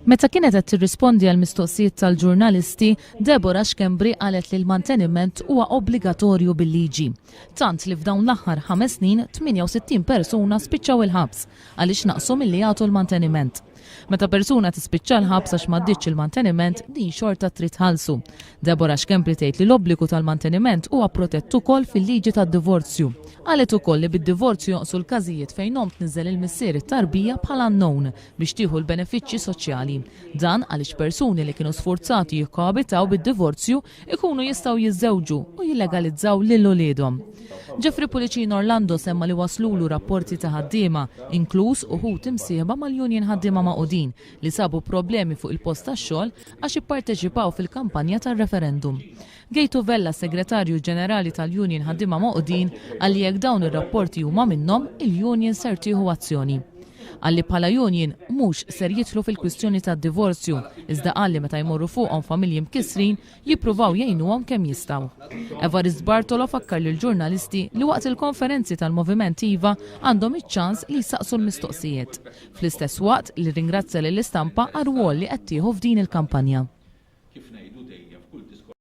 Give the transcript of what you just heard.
Meta kienet qed tirrispondi għal mistoqsijiet tal-ġurnalisti, Deborah Xkembri qalet li l-manteniment huwa obbligatorju bil-liġi. Tant li f'dawn l-aħħar 5 snin 68 persuna spiċċaw il-ħabs għaliex naqsu milli jagħtu l-manteniment. Meta persuna tispiċċa l-ħabs għax m'għaddiċ il-manteniment, din xorta trid ħalsu. Deborah Xkembri tgħid li l-obbligu tal-manteniment huwa protett ukoll fil-liġi tad-divorzju. Qalet ukoll li bid-divorzju jonqsu l-każijiet fejn omm tniżżel il-missier it-tarbija bħala known biex tieħu l-benefiċċji soċjali. Dan għaliex persuni li kienu sforzati jikkoabitaw bid-divorzju ikunu jistgħu jiżżewġu u jillegalizzaw lil uliedhom. Jeffrey Pulicino Orlando semma li waslulu rapporti ta' ħaddiema, inkluż uħud imsieħba mal-Union ħaddiema Maqudin li sabu problemi fuq il-post tax-xogħol għax ipparteċipaw fil-kampanja tar-referendum. Gejtu Vella, segretarju ġenerali tal-Union ħaddiema Maqudin, għalli jekk dawn ir-rapporti huma minnhom, il-Union ser tieħu azzjoni. Għalli bħala Union mhux ser jidħlu fil-kwistjoni tad-divorzju, iżda qalli meta jmorru fuqhom familji mkissrin jippruvaw jgħinuhom kemm jistgħu. Evarist Bartolo fakkar lill-ġurnalisti li waqt il-konferenzi tal-Moviment Iva għandhom iċ-ċans li jsaqsu l-mistoqsijiet. Fl-istess waqt li ringrazzja lill-istampa għar-rwol li qed tieħu f'din il-kampanja.